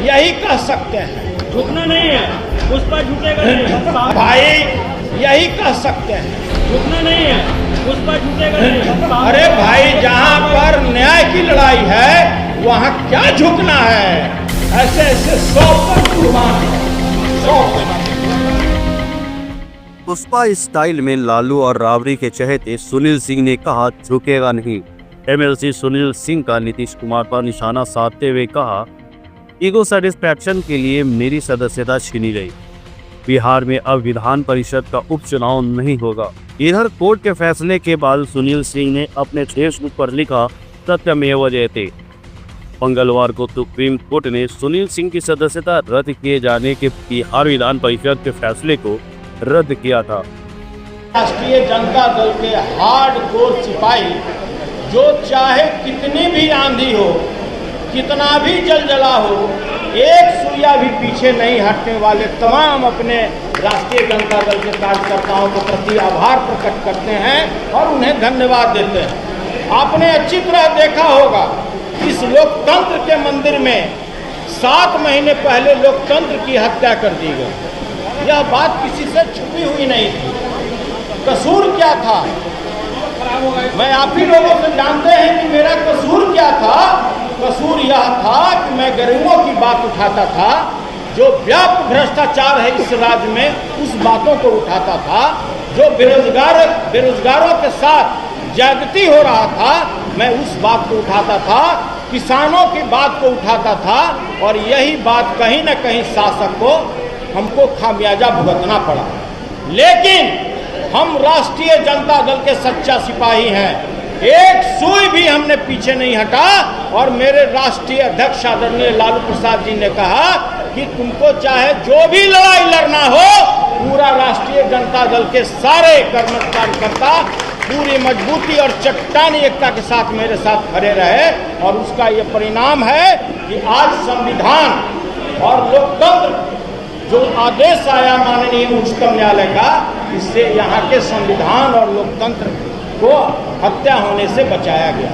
यही कह सकते हैं। झुकना नहीं है, पुष्पा झुकेगा नहीं। भाई यही कह सकते हैं। झुकना नहीं है, पुष्पा झुकेगा नहीं। अरे भाई, जहाँ पर न्याय की लड़ाई है वहाँ क्या झुकना है? ऐसे ऐसे 100 पर कुर्बान है, 100 पर। पुष्पा स्टाइल में लालू और राबड़ी के चहेते सुनील सिंह ने कहा झुकेगा नहीं। एमएलसी सुनील सिंह का नीतीश कुमार पर निशाना साधते हुए कहा, ईगो सेटिस्फैक्शन के लिए मेरी सदस्यता छीनी गई। बिहार में अब विधान परिषद का उपचुनाव नहीं होगा। इधर कोर्ट के फैसले के बाद सुनील सिंह ने अपने फेसबुक पर लिखा, सत्यमेव जयते। मंगलवार को सुप्रीम कोर्ट ने सुनील सिंह की सदस्यता रद्द किए जाने के बिहार विधान परिषद के फैसले को रद्द किया था। राष्ट्रीय जनता दल के हार्डकोर सिपाही जो चाहे कितनी भी आंधी हो, कितना भी जलजला हो, एक सुइया भी पीछे नहीं हटने वाले तमाम अपने राष्ट्रीय जनता दल के कार्यकर्ताओं के प्रति आभार प्रकट करते हैं और उन्हें धन्यवाद देते हैं। आपने अच्छी तरह देखा होगा, इस लोकतंत्र के मंदिर में 7 महीने पहले लोकतंत्र की हत्या कर दी गई। यह बात किसी से छुपी हुई नहीं थी। कसूर क्या था? मैं आप ही लोगों से जानते हैं कि मेरा कसूर क्या था। कसूर यह था कि मैं गरीबों की बात उठाता था, जो व्यापक भ्रष्टाचार है इस राज्य में उस बातों को उठाता था, जो बेरोजगारों के साथ ज्यादती हो रहा था मैं उस बात को उठाता था, किसानों की बात को उठाता था, और यही बात कहीं न कहीं शासक को हमको खामियाजा भुगतना पड़ा। लेकिन हम राष्ट्रीय जनता दल के सच्चा सिपाही हैं, एक सुई भी हमने पीछे नहीं हटा। और मेरे राष्ट्रीय अध्यक्ष आदरणीय लालू प्रसाद जी ने कहा कि तुमको चाहे जो भी लड़ाई लड़ना हो, पूरा राष्ट्रीय जनता दल के सारे कार्यकर्ता पूरी मजबूती और चट्टानी एकता के साथ मेरे साथ खड़े रहे। और उसका ये परिणाम है कि आज संविधान और लोकतंत्र जो आदेश आया माननीय उच्चतम न्यायालय का, इससे यहाँ के संविधान और लोकतंत्र को हत्या होने से बचाया गया।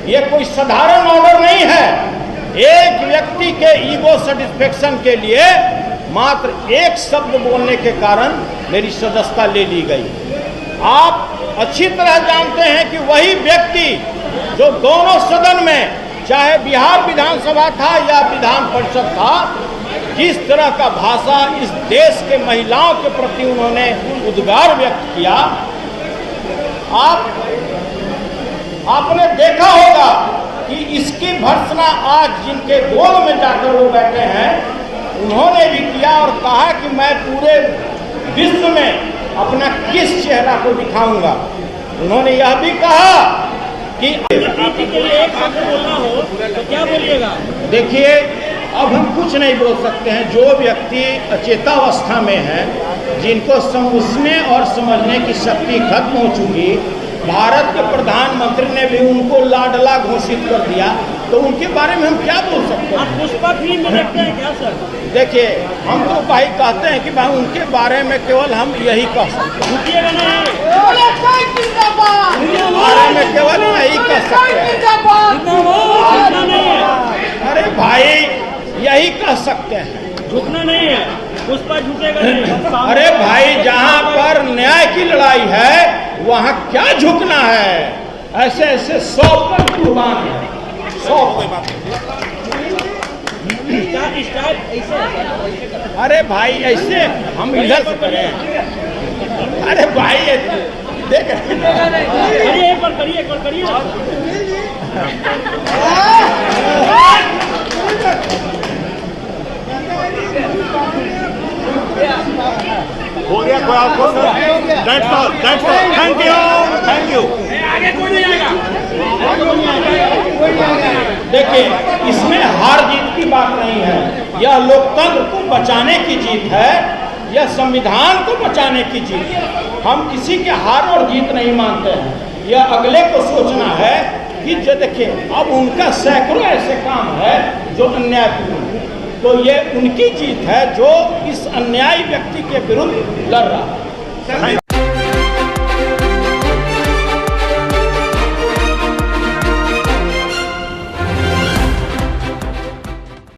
ये कोई साधारण ऑर्डर नहीं है। एक व्यक्ति के ईगो सेटिस्फेक्शन के लिए मात्र एक शब्द बोलने के कारण मेरी सदस्यता ले ली गई। आप अच्छी तरह जानते हैं कि वही व्यक्ति जो दोनों सदन में, चाहे बिहार विधानसभा था या विधान परिषद था, जिस तरह का भाषा इस देश के महिलाओं के प्रति उन्होंने उद्गार व्यक्त किया, आपने देखा होगा कि इसकी भर्त्सना आज जिनके गोद में जाकर वो बैठे हैं उन्होंने भी किया और कहा कि मैं पूरे विश्व में अपना किस चेहरा को दिखाऊंगा। उन्होंने यह भी कहा कि एक शब्द बोलना हो तो क्या बोलिएगा? देखिए, अब हम कुछ नहीं बोल सकते हैं। जो व्यक्ति अचेतावस्था में है, जिनको समझने और समझने की शक्ति खत्म हो चुकी, भारत के प्रधानमंत्री ने भी उनको लाडला घोषित कर दिया, तो उनके बारे में हम क्या बोल सकते हैं? आप पुष्पा फिल्म में देखते हैं क्या सर? देखिए, हम तो भाई कहते हैं कि भाई उनके बारे में केवल हम यही कह सकते हैं, झुकिएगा नहीं, बारे में केवल यही कह सकते हैं। झुकना नहीं है। अरे भाई, यही कह सकते हैं, झुकना नहीं है, पुष्पा झुकेगा नहीं। अरे भाई, जहाँ पर न्याय की लड़ाई है वहाँ क्या झुकना है? ऐसे ऐसे 100 पर कुर्बान है, 100 पर। अरे भाई, ऐसे हम इधर से करें। अरे भाई, देख करिए, एक बार करिए, एक बार करिए। हो गया कोई आपको? That's all. Thank you. आगे कोई नहीं आएगा। देखिए, इसमें हार जीत की बात नहीं है। यह लोकतंत्र को बचाने की जीत है, यह संविधान को बचाने की जीत है। हम किसी के हार और जीत नहीं मानते हैं। यह अगले को सोचना है कि जो देखिए, अब उनका सैकड़ों ऐसे काम है जो अन्यायपूर्ण है, तो ये उनकी जीत है जो इस अन्यायी व्यक्ति के विरुद्ध लड़ रहा है।